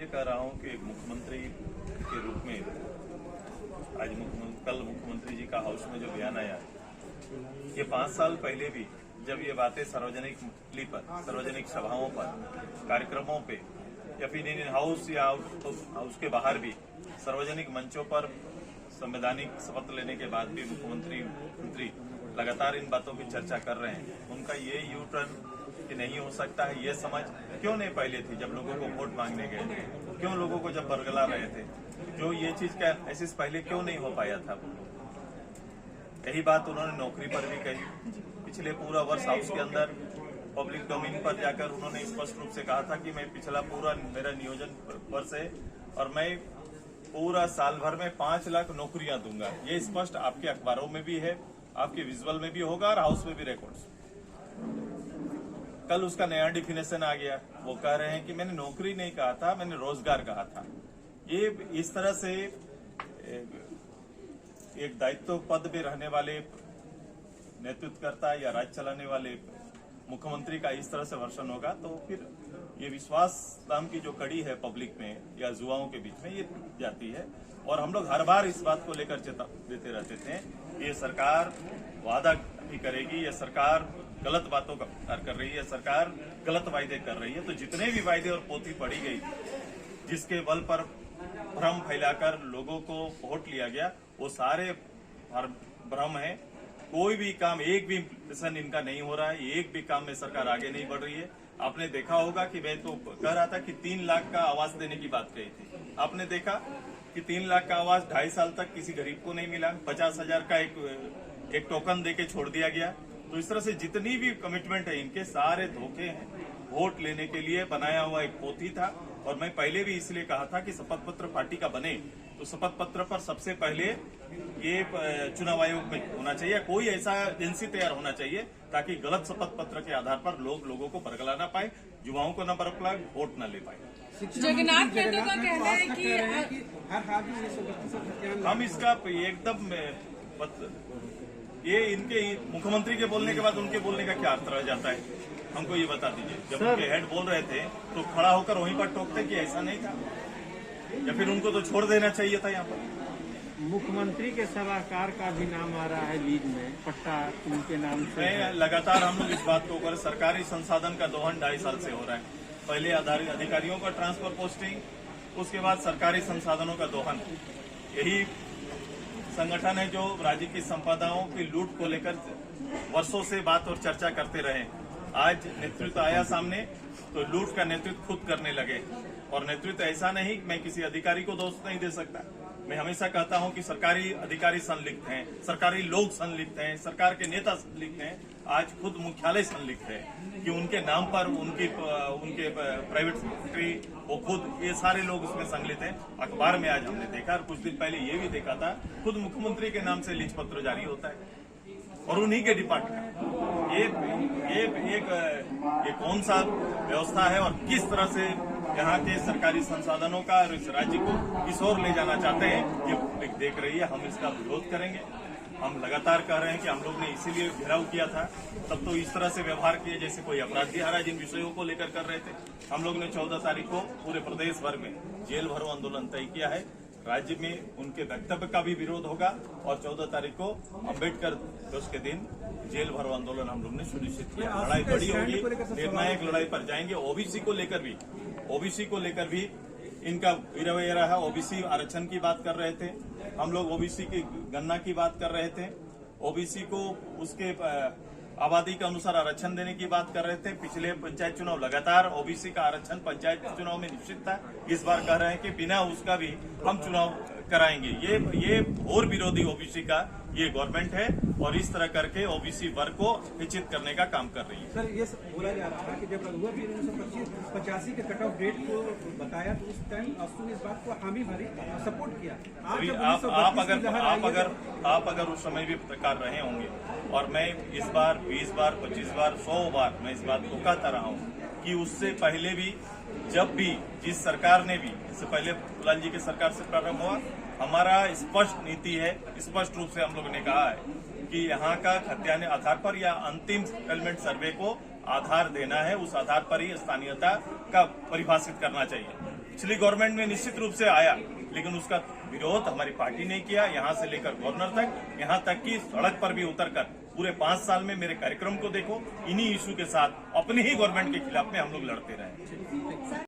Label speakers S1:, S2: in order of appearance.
S1: ये कह रहा हूँ कि एक मुख्यमंत्री के रूप में आज कल मुख्यमंत्री जी का हाउस में जो बयान आया, ये 5 साल पहले भी जब ये बातें सार्वजनिक मंच पर, सार्वजनिक सभाओं पर, कार्यक्रमों पे या फिर इन हाउस या हाउस के बाहर भी सार्वजनिक मंचों पर संवैधानिक शपथ लेने के बाद भी मुख्यमंत्री लगातार इन बातों की चर्चा कर रहे हैं। उनका ये यू टर्न कि नहीं हो सकता है, ये समझ क्यों नहीं पहले थी जब लोगों को वोट मांगने गए थे, क्यों लोगों को जब बरगला रहे थे, जो ये चीज का एहसास पहले क्यों नहीं हो पाया था। यही बात उन्होंने नौकरी पर भी कही। पिछले पूरा वर्ष हाउस के अंदर पब्लिक डोमेन पर जाकर उन्होंने स्पष्ट रूप से कहा था कि मैं पिछला पूरा मेरा नियोजन वर्ष है और मैं पूरा साल भर में 5 लाख नौकरियां दूंगा। ये स्पष्ट आपके अखबारों में भी है, आपके विजुअल में भी होगा और हाउस में भी रिकॉर्ड्स। कल उसका नया डिफिनेशन आ गया। वो कह रहे हैं कि मैंने नौकरी नहीं कहा था, मैंने रोजगार कहा था। ये इस तरह से एक दायित्व पद में रहने वाले नेतृत्वकर्ता या राज्य चलाने वाले मुख्यमंत्री का इस तरह से वर्षन होगा तो फिर ये विश्वास नाम की जो कड़ी है पब्लिक में या युवाओं के बीच में ये जाती है। और हम लोग हर बार इस बात को लेकर चेता देते रहते थे कि ये सरकार वादा भी करेगी, ये सरकार गलत बातों का प्रचार कर रही है, सरकार गलत वायदे कर रही है। तो जितने भी वायदे और पोथी पढ़ी गई जिसके बल पर भ्रम फैलाकर लोगों को वोट लिया गया, वो सारे भ्रम है। कोई भी काम, एक भी मिशन इनका नहीं हो रहा है, एक भी काम में सरकार आगे नहीं बढ़ रही है। आपने देखा होगा कि मैं तो कह रहा था कि 3 लाख का आवास देने की बात कही थी। आपने देखा कि 3 लाख का आवास 2.5 साल तक किसी गरीब को नहीं मिला। 50,000 का एक टोकन देके छोड़ दिया गया। तो इस तरह से जितनी भी कमिटमेंट है इनके सारे धोखे हैं। वोट लेने के लिए बनाया हुआ एक पोथी था। और मैं पहले भी इसलिए कहा था कि शपथ पत्र पार्टी का बने तो शपथ पत्र पर सबसे पहले ये चुनाव आयोग में होना चाहिए, कोई ऐसा एजेंसी तैयार होना चाहिए ताकि गलत शपथ पत्र के आधार पर लोगों को बरगला ना पाए, युवाओं को न बरगला, वोट न ले पाए।
S2: जगन्नाथ यादव का कहना है कि
S3: हर हाल में
S1: हम इसका एकदम ये इनके मुख्यमंत्री के बोलने के बाद उनके बोलने का क्या अर्थ रह जाता है, हमको ये बता दीजिए। जब उनके हेड बोल रहे थे तो खड़ा होकर वहीं पर टोकते कि ऐसा नहीं था, या फिर उनको तो छोड़ देना चाहिए था। यहाँ पर
S3: मुख्यमंत्री के सलाहकार का भी नाम आ रहा है लीड में, पट्टा उनके नाम से।
S1: लगातार हम लोग इस बात को कर, सरकारी संसाधन का दोहन 2.5 साल से हो रहा है। पहले अधिकारियों का ट्रांसफर पोस्टिंग, उसके बाद सरकारी संसाधनों का दोहन। यही संगठन है जो राज्य की संपदाओं की लूट को लेकर वर्षों से बात और चर्चा करते रहे। आज नेतृत्व आया सामने तो लूट का नेतृत्व खुद करने लगे। और नेतृत्व ऐसा नहीं, मैं किसी अधिकारी को दोष नहीं दे सकता। मैं हमेशा कहता हूं कि सरकारी अधिकारी संलिप्त हैं, सरकारी लोग संलिप्त हैं, सरकार के नेता संलिप्त हैं। आज खुद मुख्यालय संलिप्त है कि उनके नाम पर उनके प्राइवेट सेक्रेटरी, वो खुद, ये सारे लोग उसमें संलिप्त हैं। अखबार में आज हमने देखा और कुछ दिन पहले ये भी देखा था, खुद मुख्यमंत्री के नाम से लीज पत्र जारी होता है और उन्हीं के डिपार्टमेंट। ये कौन सा व्यवस्था है और किस तरह से यहाँ के सरकारी संसाधनों का और इस राज्य को किस ओर ले जाना चाहते हैं, ये पब्लिक देख रही है। हम इसका विरोध करेंगे। हम लगातार कह रहे हैं कि हम लोग ने इसीलिए घेराव किया था, तब तो इस तरह से व्यवहार किए जैसे कोई अपराधी धारा जिन विषयों को लेकर कर रहे थे। हम लोग ने 14 तारीख को पूरे प्रदेश भर में जेल भरो आंदोलन तय किया है। राज्य में उनके वक्तव्य का भी विरोध होगा और 14 तारीख को अम्बेडकर दिवस के दिन जेल भरो आंदोलन हम लोग ने सुनिश्चित किया। लड़ाई बड़ी होगी, निर्णायक लड़ाई पर जाएंगे। ओबीसी को लेकर भी इनका विरवैया रहा। ओबीसी आरक्षण की बात कर रहे थे, हम लोग ओबीसी की गणना की बात कर रहे थे, ओबीसी को उसके आबादी के अनुसार आरक्षण देने की बात कर रहे थे। पिछले पंचायत चुनाव लगातार ओबीसी का आरक्षण पंचायत चुनाव में निश्चित था। इस बार कह रहे हैं कि बिना उसका भी हम चुनाव कराएंगे। ये और विरोधी ओबीसी का ये गवर्नमेंट है और इस तरह करके ओबीसी वर्ग को विचित करने का काम कर रही है।
S3: सर, ये बोला जा रहा था कि जब रघुवर जी ने 1985 के कट ऑफ डेट को बताया तो उस टाइम आपने इस बात को हामी भरी सपोर्ट किया।
S1: आप अगर उस समय भी पत्रकार रहे होंगे और मैं इस बार 20 बार 25 बार 100 बार मैं इस बात को कहता रहा हूँ कि उससे पहले भी जब भी जिस सरकार ने भी, इससे पहले लाल जी की सरकार से प्रारंभ हुआ, हमारा स्पष्ट नीति है, स्पष्ट रूप से हम लोगों ने कहा है कि यहाँ का खतियाने आधार पर या अंतिम सेटलमेंट सर्वे को आधार देना है, उस आधार पर ही स्थानीयता का परिभाषित करना चाहिए। पिछली गवर्नमेंट में निश्चित रूप से आया, लेकिन उसका विरोध हमारी पार्टी ने किया। यहां से लेकर गवर्नर तक, यहां तक कि सड़क पर भी उतरकर पूरे 5 साल में मेरे कार्यक्रम को देखो, इन्हीं इशू के साथ अपनी ही गवर्नमेंट के खिलाफ में हम लोग लड़ते रहे।